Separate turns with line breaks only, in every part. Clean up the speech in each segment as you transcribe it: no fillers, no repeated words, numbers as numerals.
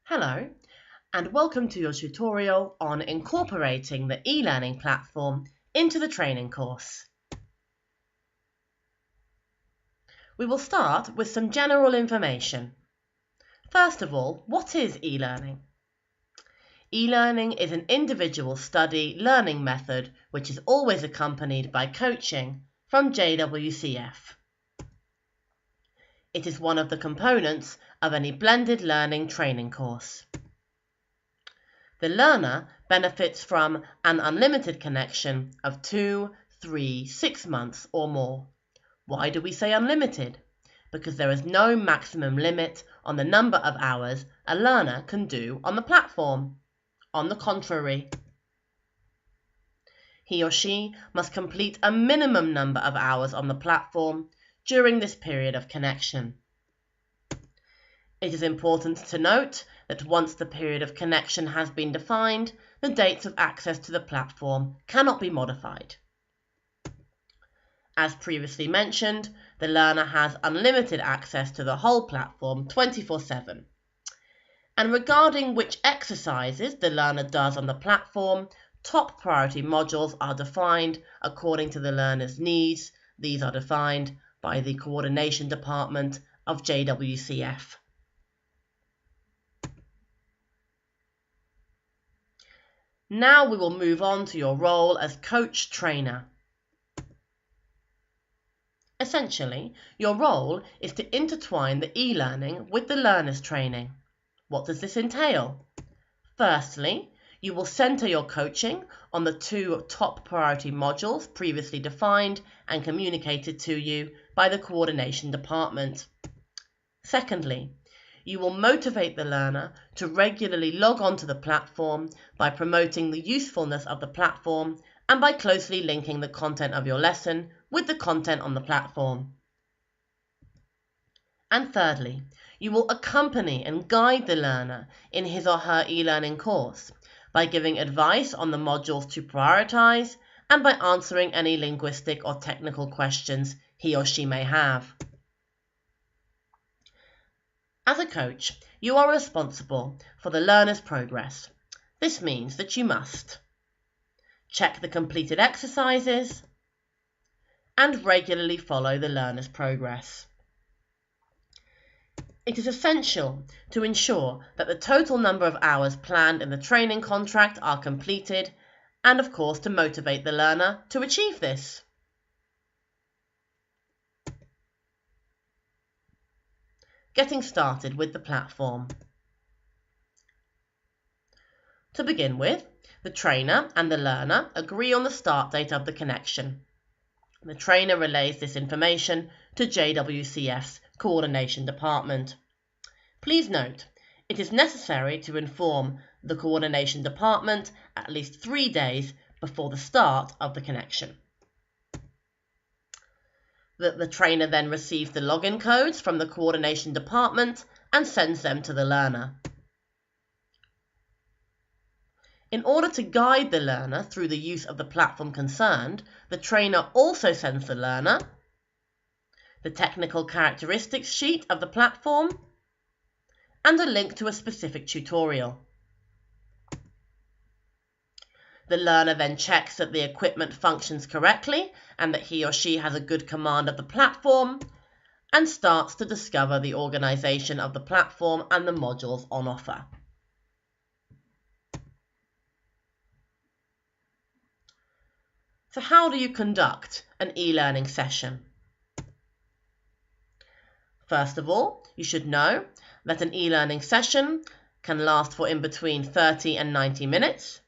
Hello, and welcome to your tutorial on incorporating the e-learning platform into the training course. We will start with some general information. First of all, what is e-learning? E-learning is an individual study learning method which is always accompanied by coaching from JWCF. It is one of the components of any blended learning training course. The learner benefits from an unlimited connection of 2, 3, 6 months or more. Why do we say unlimited? Because there is no maximum limit on the number of hours a learner can do on the platform. On the contrary, he or she must complete a minimum number of hours on the platform during this period of connection. It is important to note that once the period of connection has been defined, the dates of access to the platform cannot be modified. As previously mentioned, the learner has unlimited access to the whole platform 24/7. And regarding which exercises the learner does on the platform, top priority modules are defined according to the learner's needs. These are defined by the coordination department of JWCF. Now we will move on to your role as coach-trainer. Essentially, your role is to intertwine the e-learning with the learner's training. What does this entail? Firstly, you will center your coaching on the 2 top priority modules previously defined and communicated to you by the coordination department. Secondly, you will motivate the learner to regularly log on to the platform by promoting the usefulness of the platform and by closely linking the content of your lesson with the content on the platform. And thirdly, you will accompany and guide the learner in his or her e-learning course by giving advice on the modules to prioritize and by answering any linguistic or technical questions he or she may have. As a coach, you are responsible for the learner's progress. This means that you must check the completed exercises and regularly follow the learner's progress. It is essential to ensure that the total number of hours planned in the training contract are completed and, of course, to motivate the learner to achieve this. Getting started with the platform. To begin with, the trainer and the learner agree on the start date of the connection. The trainer relays this information to JWCF's coordination department. Please note, it is necessary to inform the coordination department at least 3 days before the start of the connection. The trainer then receives the login codes from the coordination department and sends them to the learner. In order to guide the learner through the use of the platform concerned, the trainer also sends the learner the technical characteristics sheet of the platform and a link to a specific tutorial. The learner then checks that the equipment functions correctly and that he or she has a good command of the platform and starts to discover the organization of the platform and the modules on offer. So how do you conduct an e-learning session? First of all, you should know that an e-learning session can last for in between 30 and 90 minutes.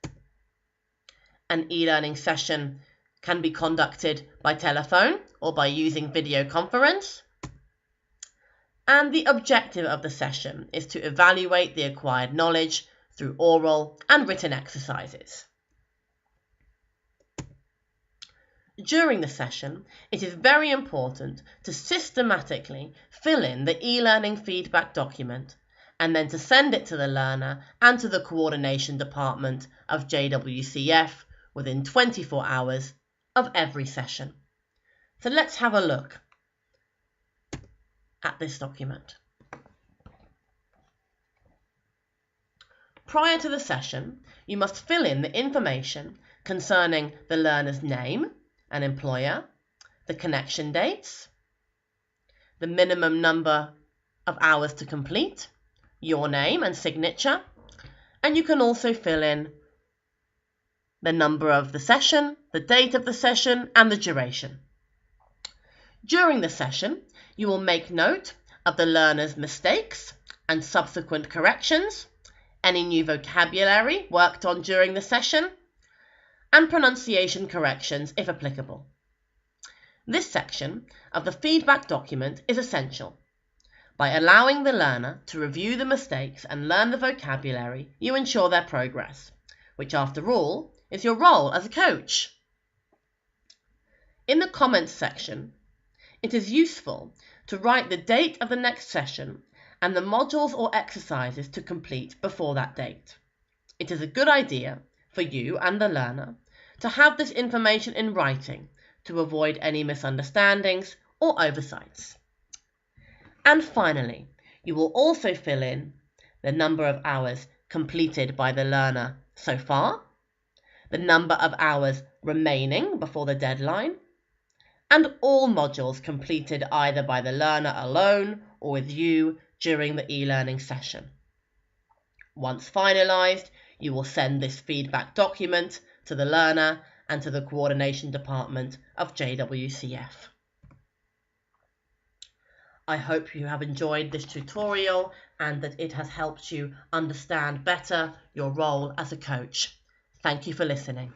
An e-learning session can be conducted by telephone or by using video conference. And the objective of the session is to evaluate the acquired knowledge through oral and written exercises. During the session, it is very important to systematically fill in the e-learning feedback document and then to send it to the learner and to the coordination department of JWCF within 24 hours of every session. So let's have a look at this document. Prior to the session, you must fill in the information concerning the learner's name and employer, the connection dates, the minimum number of hours to complete, your name and signature, and you can also fill in the number of the session, the date of the session, and the duration. During the session, you will make note of the learner's mistakes and subsequent corrections, any new vocabulary worked on during the session, and pronunciation corrections if applicable. This section of the feedback document is essential. By allowing the learner to review the mistakes and learn the vocabulary, you ensure their progress, which after all is your role as a coach. In the comments section, it is useful to write the date of the next session and the modules or exercises to complete before that date. It is a good idea for you and the learner to have this information in writing to avoid any misunderstandings or oversights. And finally, you will also fill in the number of hours completed by the learner so far, the number of hours remaining before the deadline, and all modules completed either by the learner alone or with you during the e-learning session. Once finalized, you will send this feedback document to the learner and to the coordination department of JWCF. I hope you have enjoyed this tutorial and that it has helped you understand better your role as a coach. Thank you for listening.